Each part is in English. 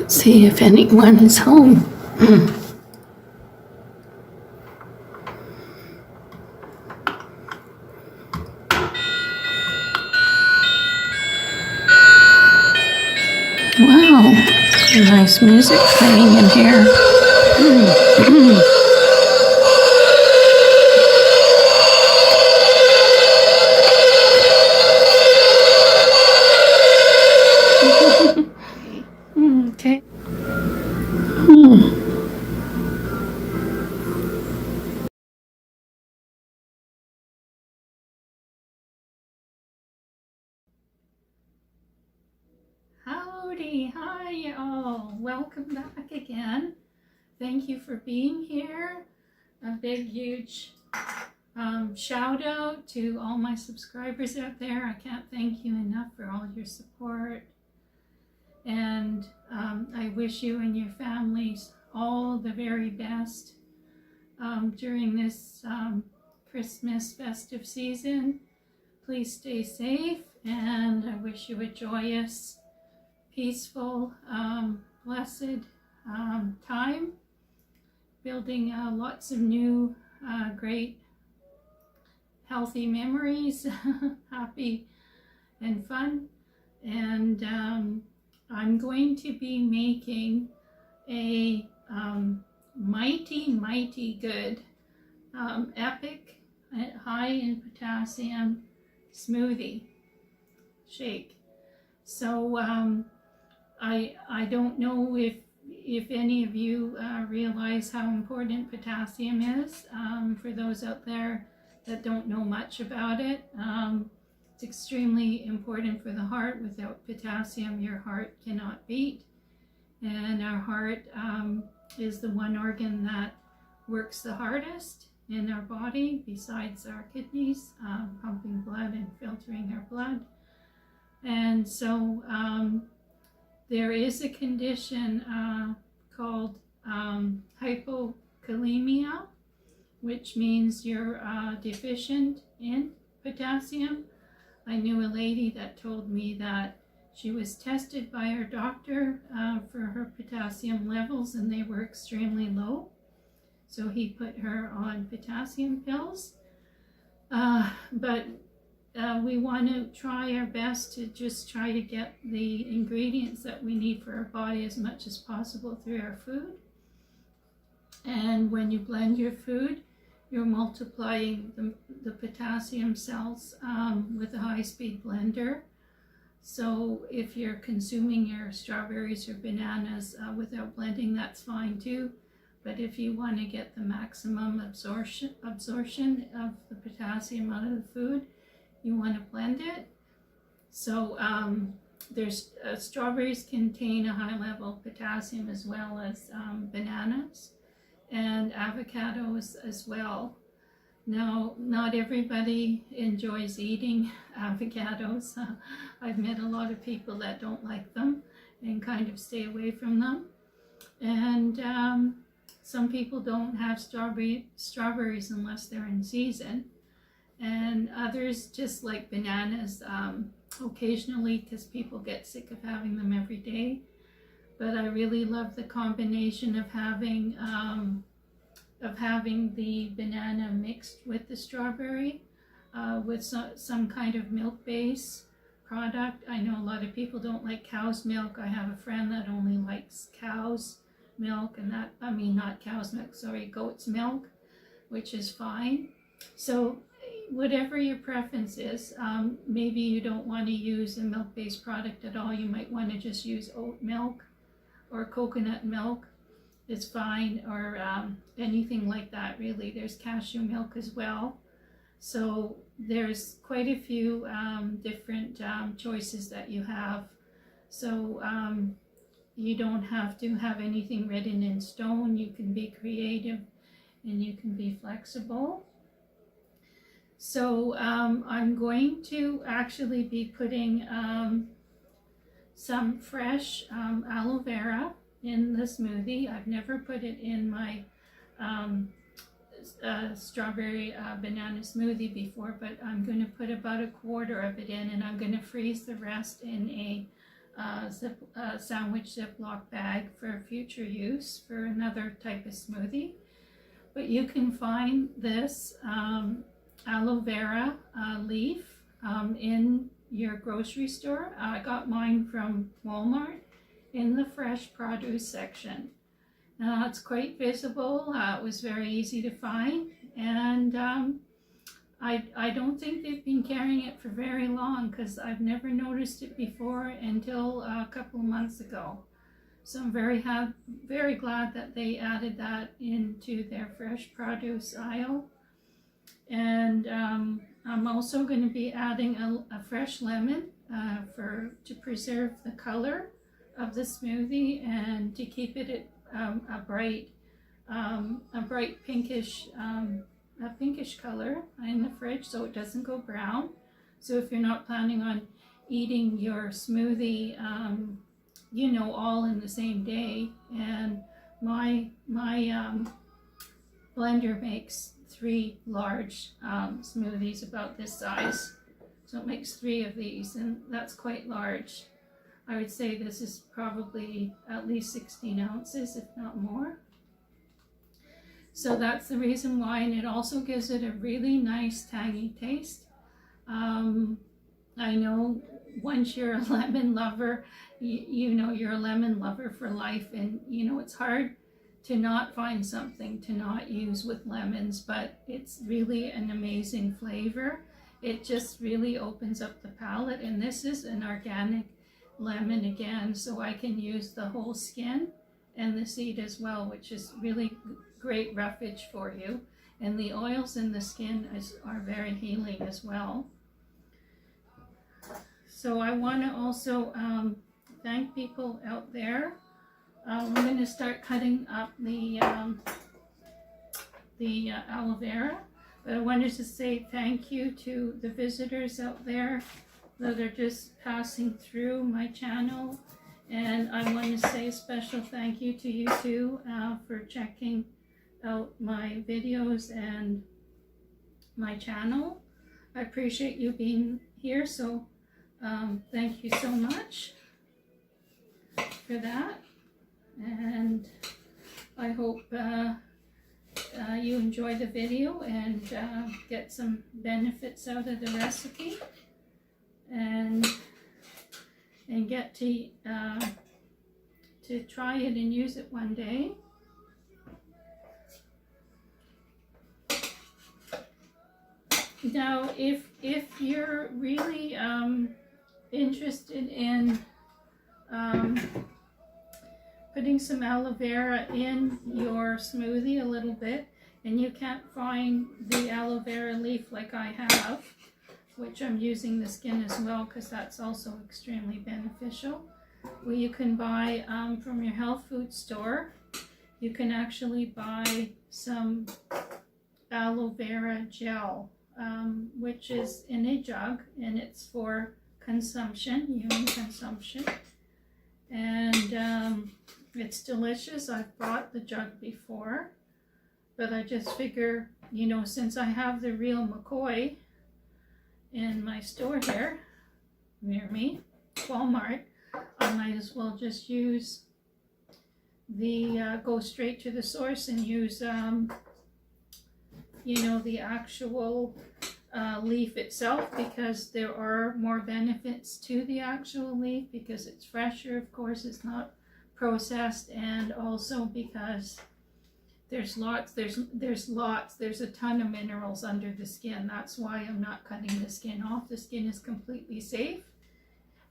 Let's see if anyone is home. Wow, nice music playing in here. Okay. Howdy, hi all. Welcome back again. Thank you for being here. A big, huge shout out to all my subscribers out there. I can't thank you enough for all your support. And I wish you and your families all the very best during this Christmas festive season. Please stay safe, and I wish you a joyous, peaceful, blessed time, building lots of new, great, healthy memories, happy and fun. And I'm going to be making a mighty good, epic, high in potassium smoothie shake. So I don't know if any of you realize how important potassium is. For those out there that don't know much about it, it's extremely important for the heart. Without potassium, your heart cannot beat. And our heart is the one organ that works the hardest in our body, besides our kidneys, pumping blood and filtering our blood. And so there is a condition called hypokalemia, which means you're deficient in potassium. I knew a lady that told me that she was tested by her doctor for her potassium levels, and they were extremely low. So he put her on potassium pills. But we want to try our best to just try to get the ingredients that we need for our body as much as possible through our food. And when you blend your food, you're multiplying the potassium cells with a high-speed blender. So if you're consuming your strawberries or bananas without blending, that's fine too. But if you want to get the maximum absorption of the potassium out of the food, you want to blend it. So strawberries contain a high level of potassium, as well as bananas and avocados as well. Now, not everybody enjoys eating avocados. I've met a lot of people that don't like them and kind of stay away from them. And some people don't have strawberries unless they're in season. And others just like bananas occasionally, because people get sick of having them every day. But I really love the combination of having the banana mixed with the strawberry with some kind of milk base product. I know a lot of people don't like cow's milk. I have a friend that only likes cow's milk, and goat's milk, which is fine. So whatever your preference is, maybe you don't want to use a milk-based product at all. You might want to just use oat milk or coconut milk. It's fine, or anything like that, really. There's cashew milk as well. So there's quite a few different choices that you have. So you don't have to have anything written in stone. You can be creative and you can be flexible. So I'm going to actually be putting some fresh aloe vera in the smoothie. I've never put it in my strawberry banana smoothie before, but I'm going to put about a quarter of it in, and I'm going to freeze the rest in a sandwich Ziploc bag for future use for another type of smoothie. But you can find this aloe vera leaf in your grocery store. I got mine from Walmart in the fresh produce section. It's quite visible. It was very easy to find, and I don't think they've been carrying it for very long, because I've never noticed it before until a couple of months ago. So I'm very glad that they added that into their fresh produce aisle. And I'm also going to be adding a fresh lemon to preserve the color of the smoothie and to keep it a bright pinkish color in the fridge, so it doesn't go brown. So if you're not planning on eating your smoothie all in the same day, and my blender makes 3 large smoothies about this size, so it makes 3 of these, and that's quite large. I would say this is probably at least 16 ounces, if not more. So that's the reason why, and it also gives it a really nice tangy taste. I know once you're a lemon lover, you know you're a lemon lover for life, and it's hard to not find something to not use with lemons, but it's really an amazing flavor. It just really opens up the palate, and this is an organic lemon again, so I can use the whole skin and the seed as well, which is really great roughage for you. And the oils in the skin are very healing as well. So I want to also thank people out there. We're going to start cutting up the aloe vera, but I wanted to say thank you to the visitors out there that are just passing through my channel, and I want to say a special thank you to you too for checking out my videos and my channel. I appreciate you being here, so thank you so much for that, and I hope you enjoy the video and get some benefits out of the recipe, and get to try it and use it one day. Now, if you're really interested in putting some aloe vera in your smoothie a little bit, and you can't find the aloe vera leaf like I have, which I'm using the skin as well because that's also extremely beneficial, well, you can buy from your health food store, you can actually buy some aloe vera gel, which is in a jug, and it's for consumption, human consumption, and it's delicious. I've bought the jug before, but I just figure, since I have the real McCoy in my store here near me, Walmart, I might as well just use the go straight to the source and use the actual leaf itself, because there are more benefits to the actual leaf, because it's fresher, of course, it's not processed, and also because there's a ton of minerals under the skin. That's why I'm not cutting the skin off. The skin is completely safe.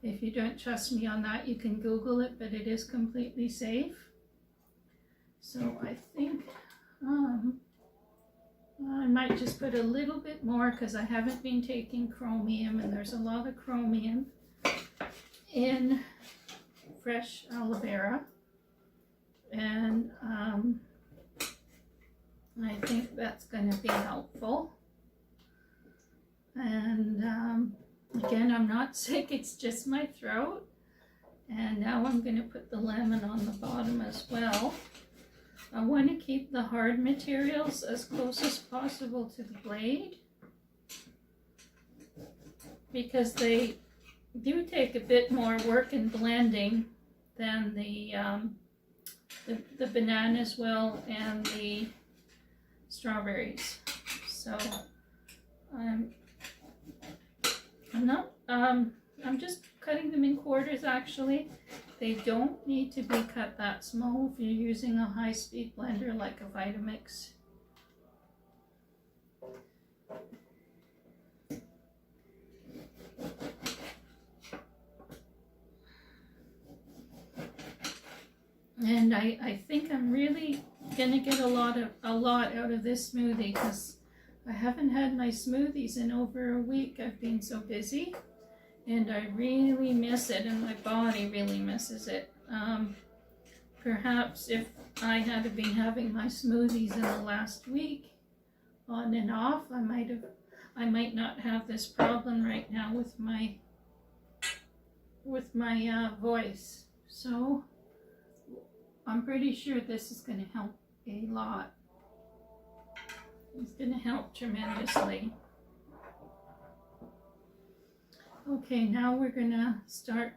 If you don't trust me on that, you can Google it, but it is completely safe. So I think I might just put a little bit more, because I haven't been taking chromium, and there's a lot of chromium in fresh aloe vera, and I think that's going to be helpful. And again, I'm not sick, it's just my throat. And now I'm going to put the lemon on the bottom as well. I want to keep the hard materials as close as possible to the blade, because they do take a bit more work in blending than the bananas will and the strawberries. So I'm just cutting them in quarters actually. They don't need to be cut that small if you're using a high-speed blender like a Vitamix. And I think I'm really gonna get a lot out of this smoothie because I haven't had my smoothies in over a week. I've been so busy and I really miss it, and my body really misses it. Perhaps if I had been having my smoothies in the last week on and off, I might not have this problem right now with my voice. So I'm pretty sure this is going to help a lot. It's going to help tremendously. Okay, now we're going to start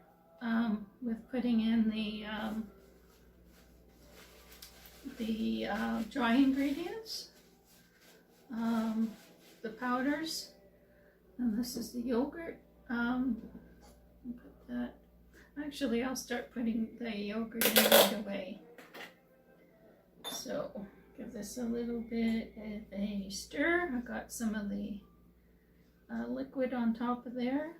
with putting in the dry ingredients, the powders, and this is the yogurt. Put that. Actually, I'll start putting the yogurt in right away. So give this a little bit of a stir. I got some of the liquid on top of there.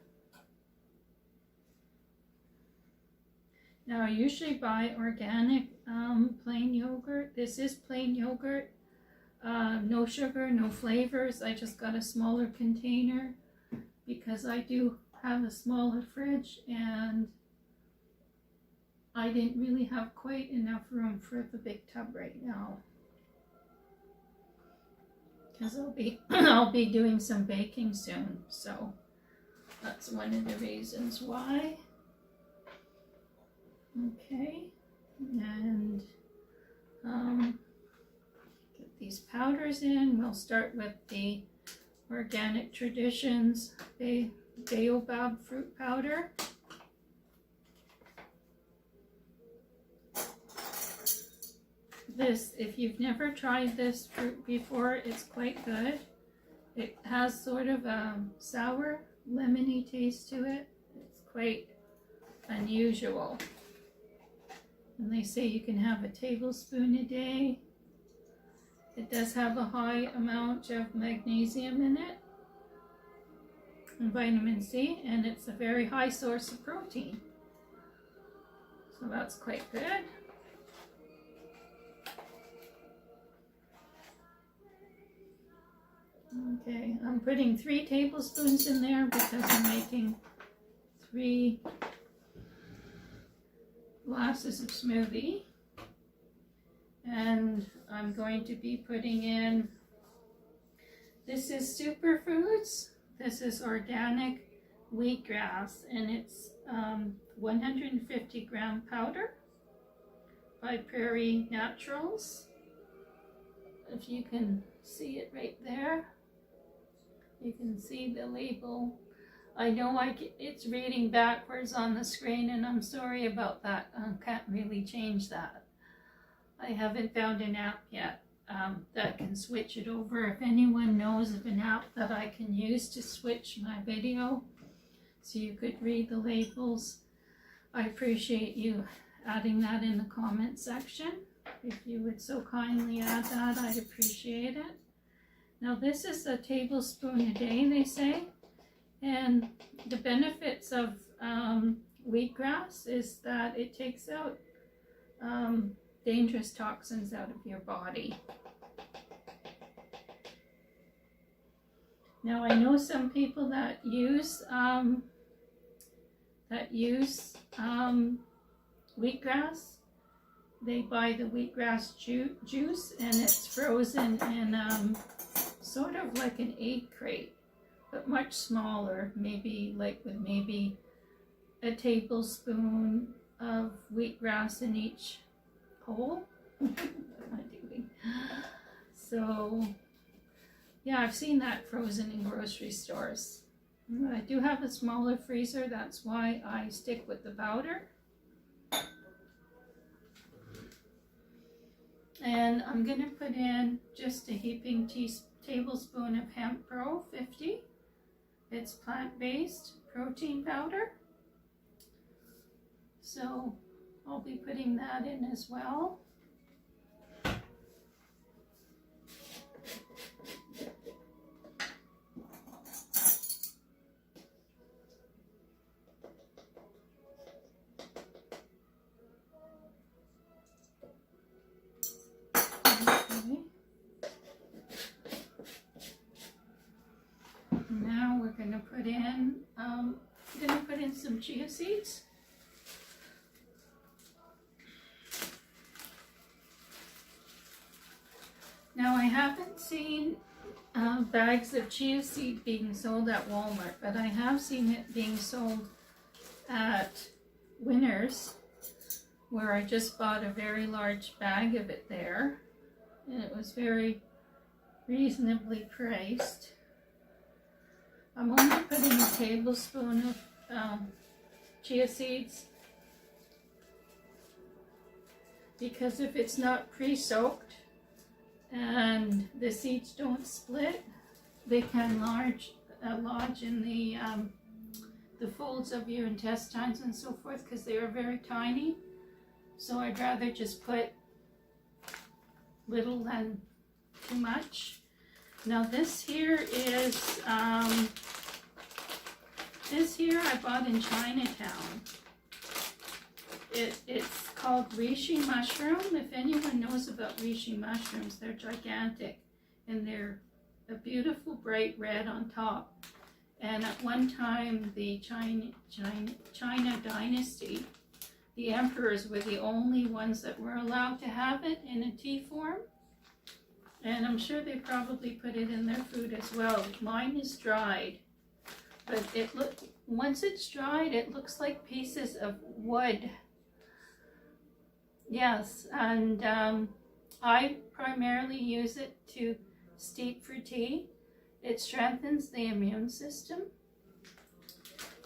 Now I usually buy organic plain yogurt. This is plain yogurt, no sugar, no flavors. I just got a smaller container because I do have a smaller fridge and I didn't really have quite enough room for the big tub right now because I'll be doing some baking soon, so that's one of the reasons why. Okay, and get these powders in. We'll start with the Organic Traditions Baobab fruit powder. This, if you've never tried this fruit before, it's quite good. It has sort of a sour, lemony taste to it. It's quite unusual. And they say you can have a tablespoon a day. It does have a high amount of magnesium in it and vitamin C, and it's a very high source of protein. So that's quite good. Okay, I'm putting 3 tablespoons in there because I'm making 3 glasses of smoothie, and I'm going to be putting in, this is Superfoods, this is organic wheatgrass, and it's 150 gram powder by Prairie Naturals. If you can see it right there, you can see the label. I know it's reading backwards on the screen, and I'm sorry about that. I can't really change that. I haven't found an app yet that can switch it over. If anyone knows of an app that I can use to switch my video so you could read the labels, I appreciate you adding that in the comment section. If you would so kindly add that, I'd appreciate it. Now this is a tablespoon a day, they say. And the benefits of wheatgrass is that it takes out dangerous toxins out of your body. Now I know some people that use wheatgrass. They buy the wheatgrass juice, and it's frozen in sort of like an egg crate, but much smaller, maybe like with maybe a tablespoon of wheatgrass in each hole. What am I doing? So yeah, I've seen that frozen in grocery stores. I do have a smaller freezer, that's why I stick with the powder. And I'm going to put in just a heaping tablespoon of Hemp Pro 50. It's plant-based protein powder. So I'll be putting that in as well. Now we're going to put in some chia seeds. Now I haven't seen bags of chia seed being sold at Walmart, but I have seen it being sold at Winners, where I just bought a very large bag of it there, and it was very reasonably priced. I'm only putting a tablespoon of chia seeds, because if it's not pre-soaked and the seeds don't split, they can lodge in the folds of your intestines and so forth, because they are very tiny. So I'd rather just put little than too much. Now this here is I bought in Chinatown. It's called reishi mushroom. If anyone knows about reishi mushrooms, they're gigantic and they're a beautiful bright red on top. And at one time, the China dynasty, the emperors were the only ones that were allowed to have it in a tea form. And I'm sure they probably put it in their food as well. Mine is dried, but once it's dried, it looks like pieces of wood. Yes, and I primarily use it to steep for tea. It strengthens the immune system.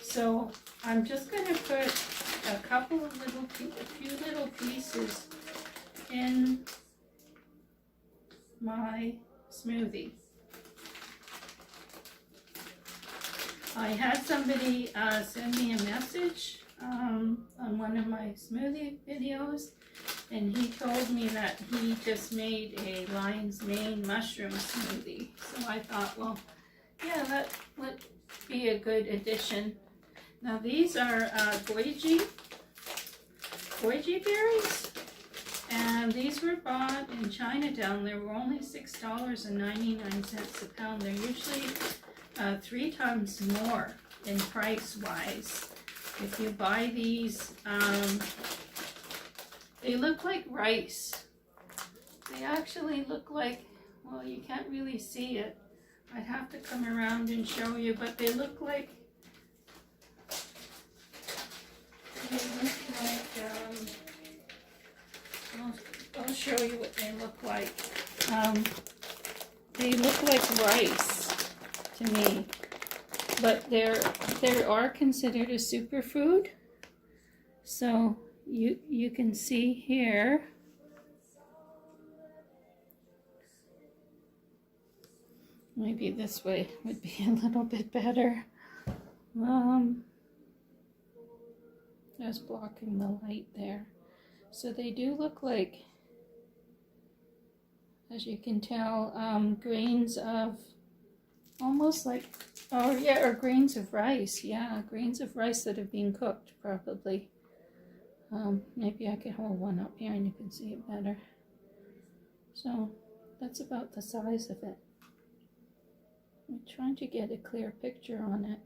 So I'm just going to put a few little pieces in my smoothie. I had somebody send me a message on one of my smoothie videos, and he told me that he just made a lion's mane mushroom smoothie. So I thought, well, yeah, that would be a good addition. Now these are goji berries, and these were bought in Chinatown. They were only $6.99 a pound. They're usually 3 times more in price-wise. If you buy these, they look like rice. They actually look like, well, you can't really see it. I'd have to come around and show you, but they look like, I'll show you what they look like. They look like rice to me, but they are considered a superfood. So you can see here, maybe this way would be a little bit better. That's blocking the light there. So they do look like, as you can tell, grains of, almost like, oh yeah, or grains of rice. Yeah, grains of rice that have been cooked probably. Maybe I could hold one up here and you can see it better. So that's about the size of it. I'm trying to get a clear picture on it.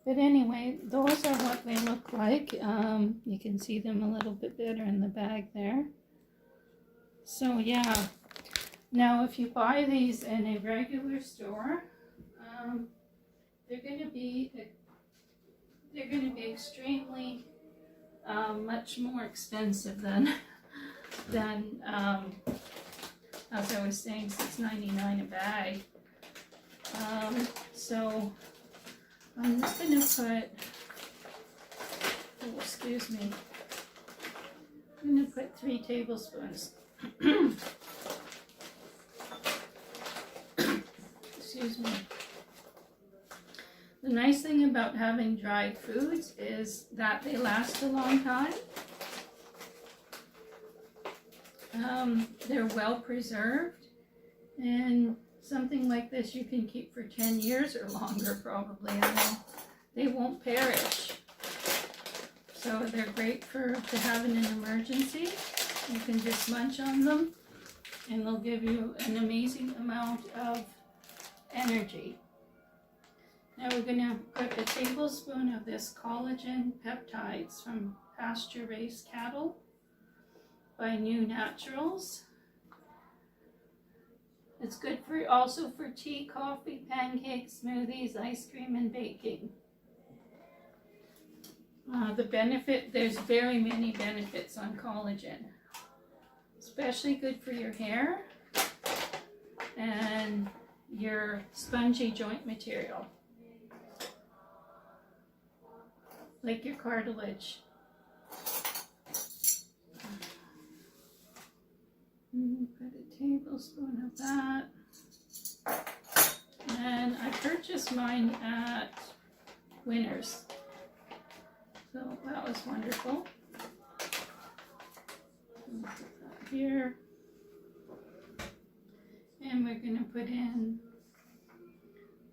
But anyway, those are what they look like. You can see them a little bit better in the bag there. So yeah, now if you buy these in a regular store, they're going to be extremely much more expensive than as I was saying, $6.99 a bag. So I'm just going to put, oh, excuse me, I'm going to put 3 tablespoons. Excuse me. The nice thing about having dried foods is that they last a long time. They're well preserved, and something like this you can keep for 10 years or longer probably. I know they won't perish. So they're great to have in an emergency. You can just munch on them and they'll give you an amazing amount of energy. Now we're going to put a tablespoon of this collagen peptides from pasture-raised cattle by New Naturals. It's good also for tea, coffee, pancakes, smoothies, ice cream, and baking. There's very many benefits on collagen. Especially good for your hair and your spongy joint material, like your cartilage. Put a tablespoon of that. And I purchased mine at Winners. So that was wonderful. Put that here. And we're going to put in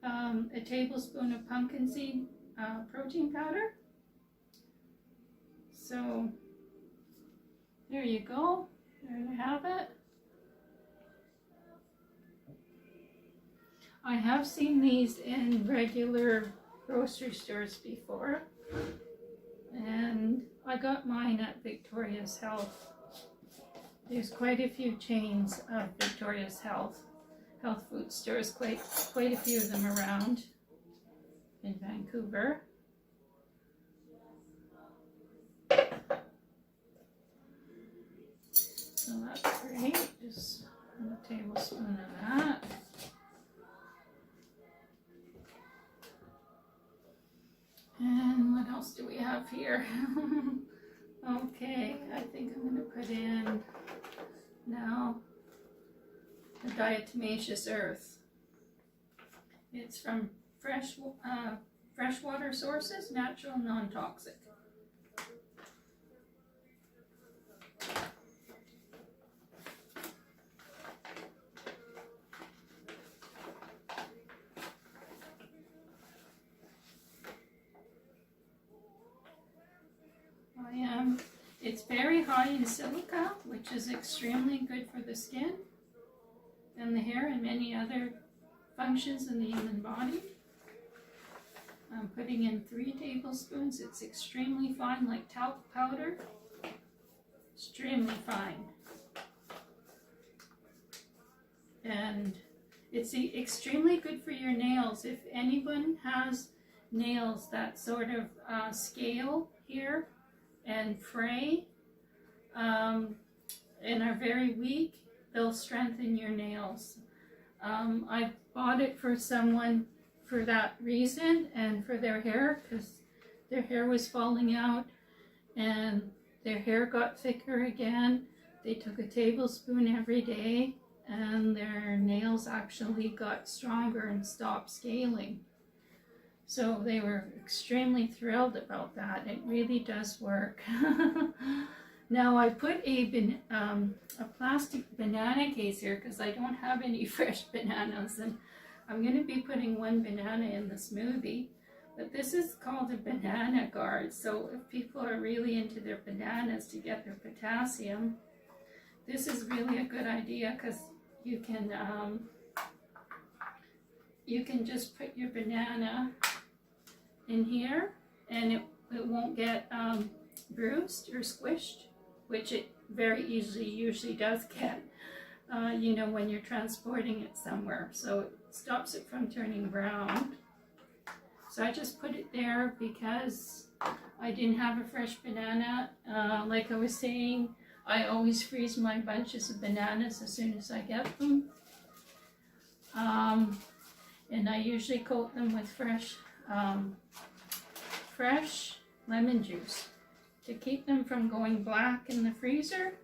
a tablespoon of pumpkin seed protein powder. So there you go. There you have it. I have seen these in regular grocery stores before, and I got mine at Victoria's Health. There's quite a few chains of Victoria's health food stores, quite a few of them around in Vancouver. So that's great. Just a tablespoon of that. And what else do we have here? Okay, I think I'm going to put in now the diatomaceous earth. It's from freshwater sources, natural, non-toxic. It's very high in silica, which is extremely good for the skin and the hair and many other functions in the human body. I'm putting in 3 tablespoons. It's extremely fine, like talc powder. Extremely fine. And it's extremely good for your nails. If anyone has nails that sort of scale here and fray and are very weak, they'll strengthen your nails. I bought it for someone for that reason and for their hair, because their hair was falling out and their hair got thicker again. They took a tablespoon every day and their nails actually got stronger and stopped scaling. So they were extremely thrilled about that. It really does work. Now I put a plastic banana case here because I don't have any fresh bananas, and I'm going to be putting 1 banana in the smoothie. But this is called a banana guard. So if people are really into their bananas to get their potassium, this is really a good idea, because you can just put your banana in here and it won't get bruised or squished, which it very easily usually does get, when you're transporting it somewhere. So it stops it from turning brown. So I just put it there because I didn't have a fresh banana. Like I was saying, I always freeze my bunches of bananas as soon as I get them. and I usually coat them with fresh lemon juice to keep them from going black in the freezer,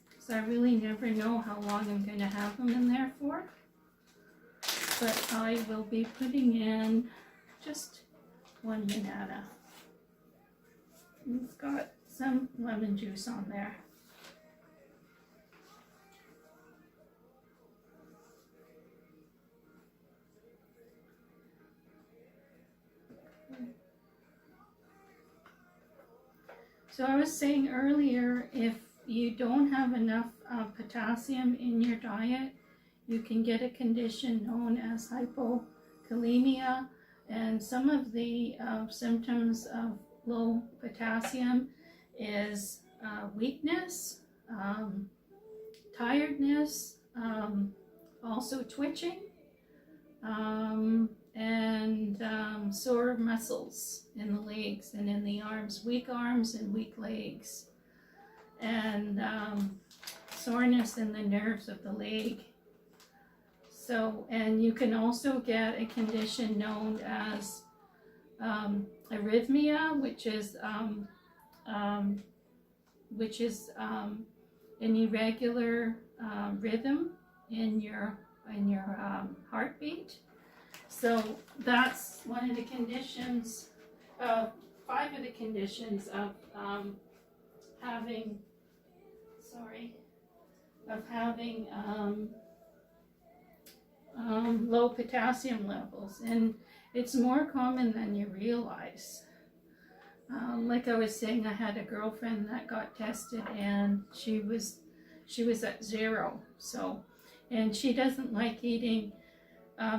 because I really never know how long I'm going to have them in there for. But I will be putting in just one banana. It's got some lemon juice on there. So I was saying earlier, if you don't have enough potassium in your diet, you can get a condition known as hypokalemia, and some of the symptoms of low potassium is weakness, tiredness, also twitching, and sore muscles in the legs and in the arms, weak arms and weak legs, and soreness in the nerves of the leg. So, and you can also get a condition known as arrhythmia, which is an irregular rhythm in your heartbeat. So that's one of the conditions, 5 of the conditions of having low potassium levels, and it's more common than you realize. Like I was saying, I had a girlfriend that got tested, and she was at 0. So, and she doesn't like eating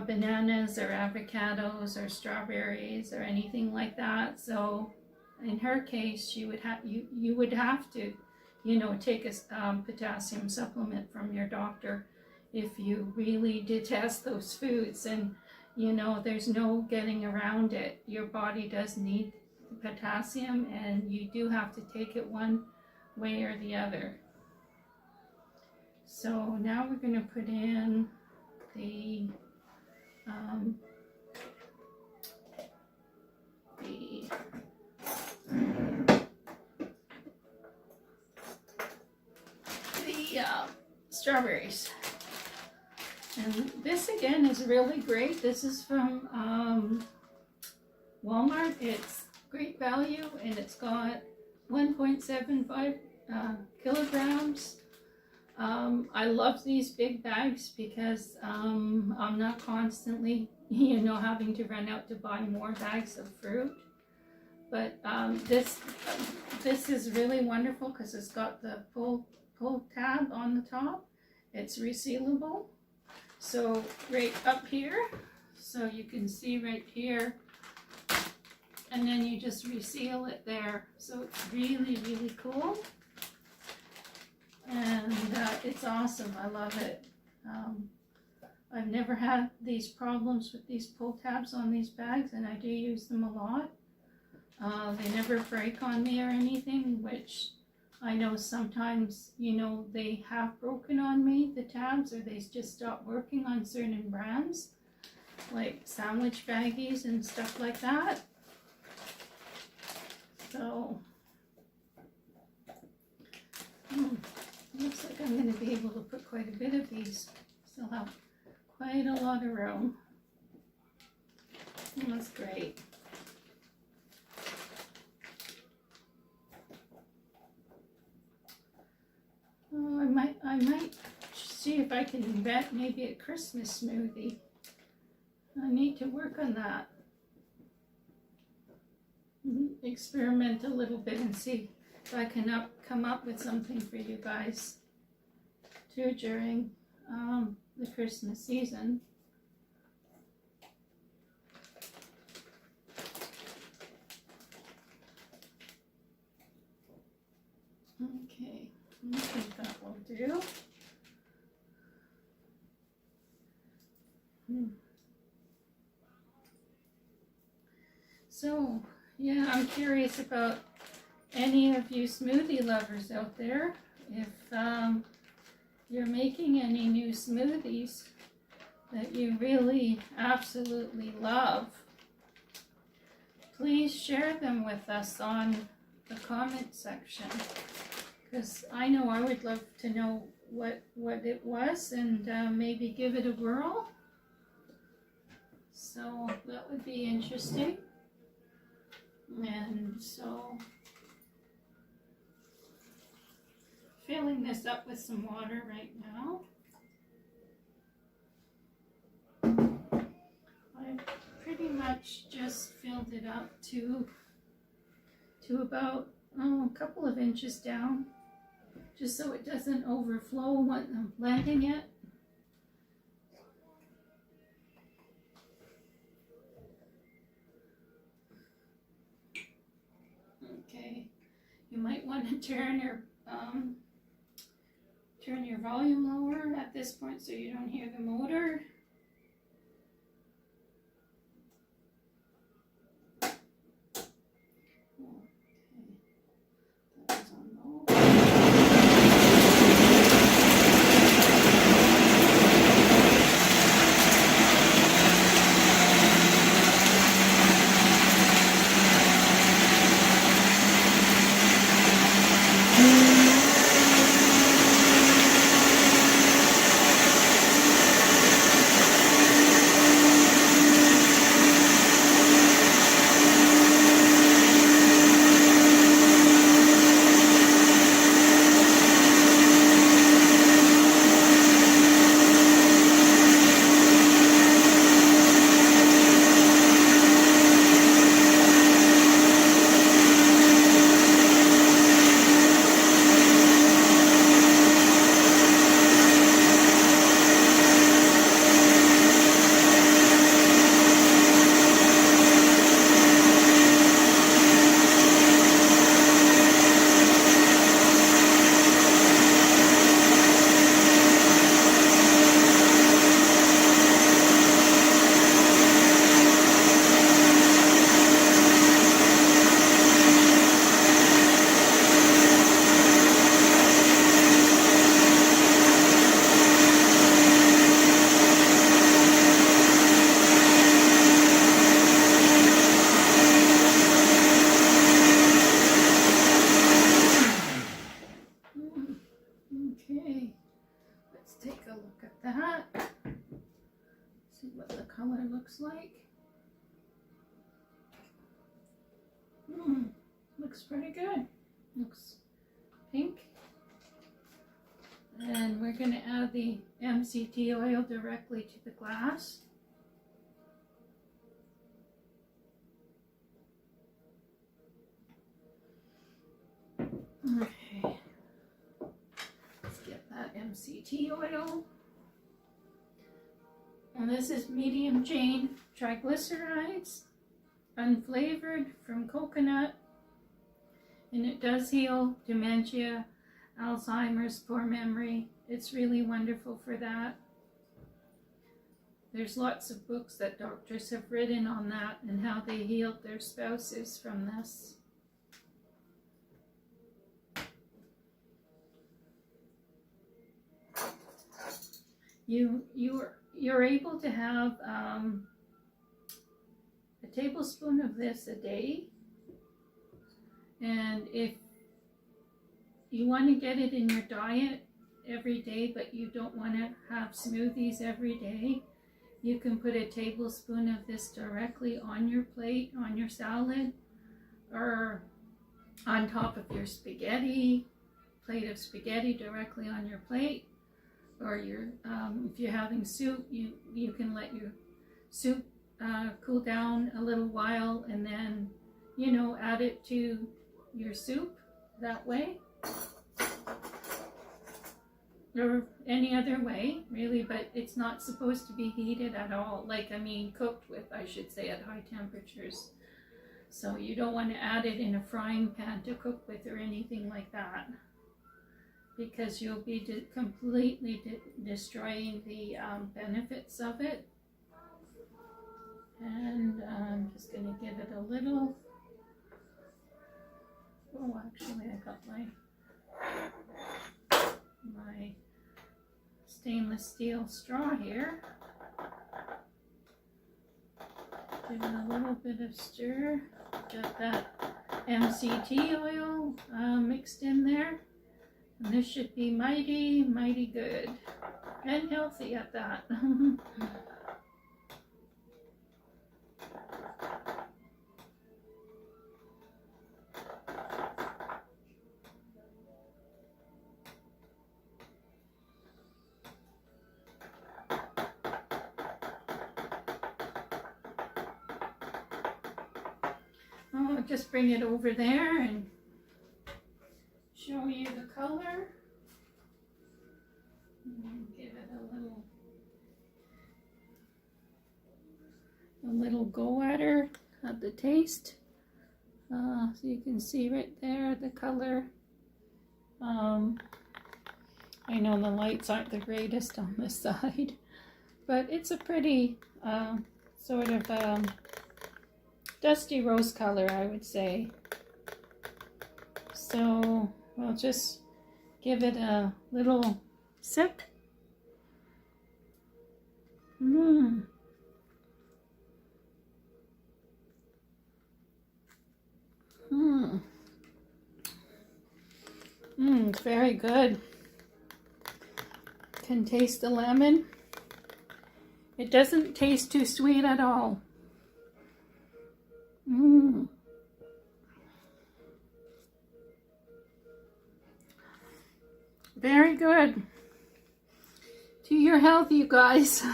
bananas or avocados or strawberries or anything like that. So in her case, she would have you would have to, take a potassium supplement from your doctor if you really detest those foods. And there's no getting around it. Your body does need potassium, and you do have to take it one way or the other. So now we're going to put in the strawberries. And this again is really great. This is from Walmart. It's great value, and it's got 1.75 kilograms. I love these big bags because I'm not constantly, having to run out to buy more bags of fruit. But this is really wonderful because it's got the pull tab on the top. It's resealable. So right up here, so you can see right here, and then you just reseal it there. So it's really, really cool. And it's awesome. I love it. I've never had these problems with these pull tabs on these bags, and I do use them a lot. They never break on me or anything, which I know sometimes, they have broken on me, the tabs, or they just stop working on certain brands, like sandwich baggies and stuff like that. So, looks like I'm going to be able to put quite a bit of these. Still have quite a lot of room. That's great. Oh, I might see if I can invent maybe a Christmas smoothie. I need to work on that. Experiment a little bit and see if I can come up with something for you guys too during the Christmas season. Okay, I think that will do. So, yeah, I'm curious about any of you smoothie lovers out there. If you're making any new smoothies, that you really absolutely love, please share them with us on the comment section, because I know I would love to know what it was, and maybe give it a whirl. So that would be interesting. And so filling this up with some water right now. I've pretty much just filled it up to about a couple of inches down, just so it doesn't overflow when I'm blending it. Okay, you might want to turn your volume lower at this point so you don't hear the motor. Okay, let's take a look at that. See what the color looks like. Looks pretty good. Looks pink. And we're going to add the MCT oil directly to the glass. Okay. Let's get that MCT oil. And this is medium chain triglycerides, unflavored, from coconut. And it does heal dementia, Alzheimer's, poor memory. It's really wonderful for that. There's lots of books that doctors have written on that and how they healed their spouses from this. You're able to have a tablespoon of this a day, and if you want to get it in your diet every day but you don't want to have smoothies every day, you can put a tablespoon of this directly on your plate, on your salad, or on top of your spaghetti, plate of spaghetti directly on your plate. Or your, if you're having soup, you can let your soup cool down a little while and then, add it to your soup that way. Or any other way, really, but it's not supposed to be heated at all. Cooked with, I should say, at high temperatures. So you don't want to add it in a frying pan to cook with or anything like that, because you'll be completely destroying the benefits of it. And I'm just going to give it a little, actually I got my stainless steel straw here. Give it a little bit of stir. Got that MCT oil mixed in there. And this should be mighty, mighty good. And healthy at that. I'll just bring it over there and show you the color. And give it a little go at her of the taste. So you can see right there the color. I know the lights aren't the greatest on this side, but it's a pretty sort of dusty rose color, I would say. So we'll just give it a little sip. Very good. Can taste the lemon. It doesn't taste too sweet at all. Very good. To your health, you guys.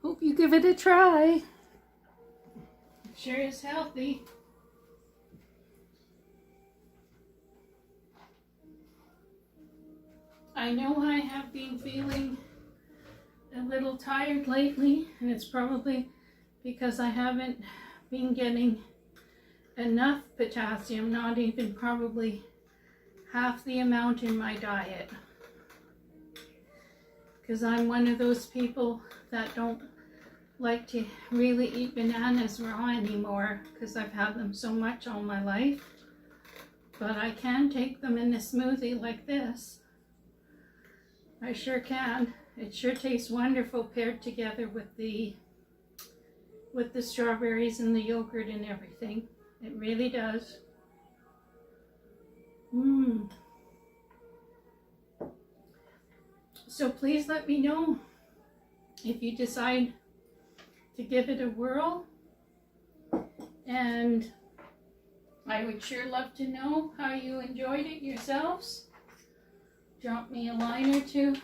Hope you give it a try. It sure is healthy. I know I have been feeling a little tired lately, and it's probably because I haven't been getting enough potassium, not even probably half the amount in my diet. Because I'm one of those people that don't like to really eat bananas raw anymore, because I've had them so much all my life. But I can take them in a smoothie like this. I sure can. It sure tastes wonderful paired together with the strawberries and the yogurt and everything. It really does. So please let me know if you decide to give it a whirl. And I would sure love to know how you enjoyed it yourselves. Drop me a line or two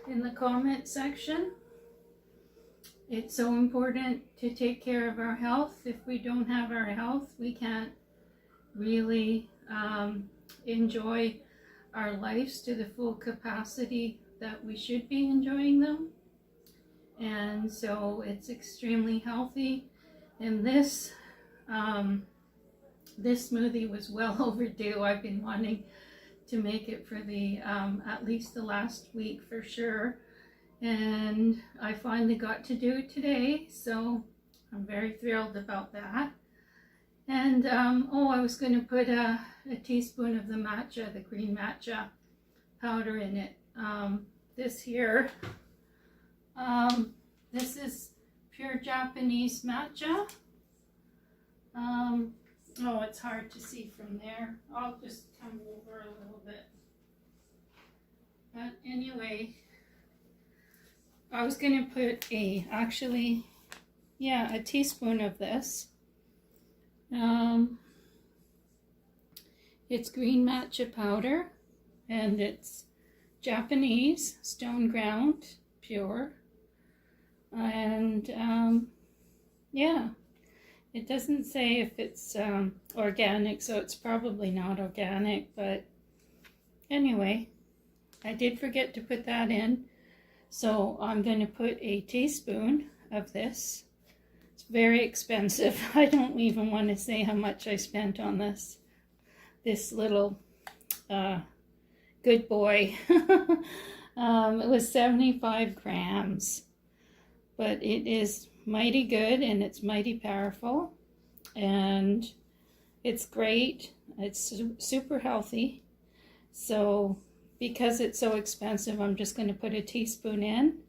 in the comment section. It's so important to take care of our health. If we don't have our health, we can't really enjoy our lives to the full capacity that we should be enjoying them. And so it's extremely healthy. And this smoothie was well overdue. I've been wanting to make it for the at least the last week for sure, and I finally got to do it today, so I'm very thrilled about that. And I was going to put a teaspoon of the matcha, the green matcha powder in it. This here, this is pure Japanese matcha. Oh, it's hard to see from there. I'll just come over a little bit. But anyway, I was going to put a teaspoon of this. It's green matcha powder, and it's Japanese, stone ground, pure. And it doesn't say if it's organic, so it's probably not organic, but anyway, I did forget to put that in, so I'm going to put a teaspoon of this. It's very expensive. I don't even want to say how much I spent on this little good boy. It was 75 grams, but it is mighty good, and it's mighty powerful, and it's great. It's super healthy. So because it's so expensive, I'm just going to put a teaspoon in.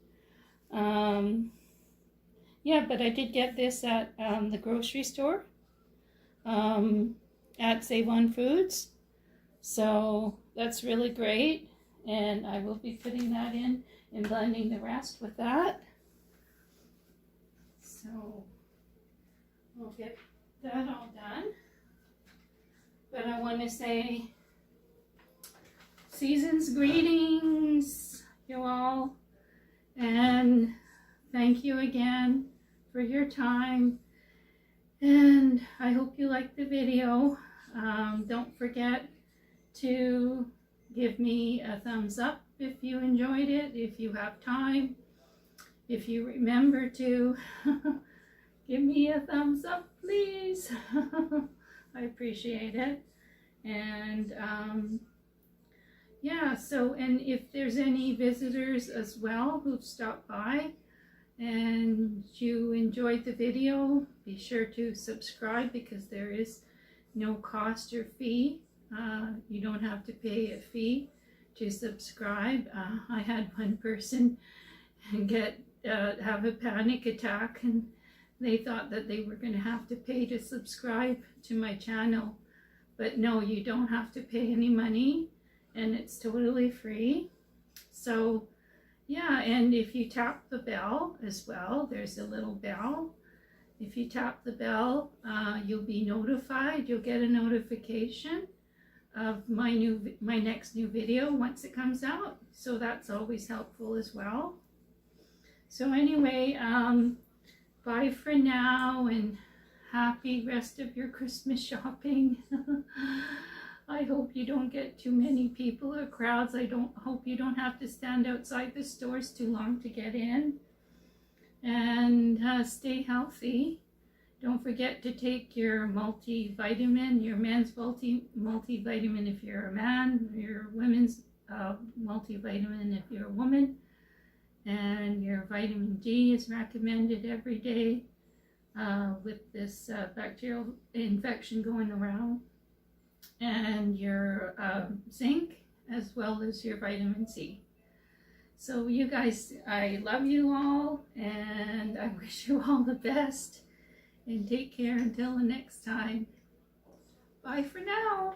Yeah, but I did get this at the grocery store at Save On Foods. So that's really great. And I will be putting that in and blending the rest with that. So we'll get that all done. But I want to say season's greetings, you all. And thank you again for your time. And I hope you liked the video. Don't forget to give me a thumbs up if you enjoyed it, if you have time. If you remember to give me a thumbs up, please. I appreciate it. And yeah, so, and if there's any visitors as well who've stopped by and you enjoyed the video, be sure to subscribe because there is no cost or fee. You don't have to pay a fee to subscribe. I had one person have a panic attack and they thought that they were going to have to pay to subscribe to my channel. But no, you don't have to pay any money and it's totally free. So yeah, and if you tap the bell as well, there's a little bell. If you tap the bell, you'll be notified. You'll get a notification of my next new video once it comes out. So that's always helpful as well. So anyway, bye for now and happy rest of your Christmas shopping. I hope you don't get too many people or crowds. I hope you don't have to stand outside the stores too long to get in. And stay healthy. Don't forget to take your multivitamin, your men's multivitamin if you're a man, your women's multivitamin if you're a woman. And your vitamin D is recommended every day with this bacterial infection going around. And your zinc as well as your vitamin C. So you guys, I love you all and I wish you all the best and take care until the next time. Bye for now.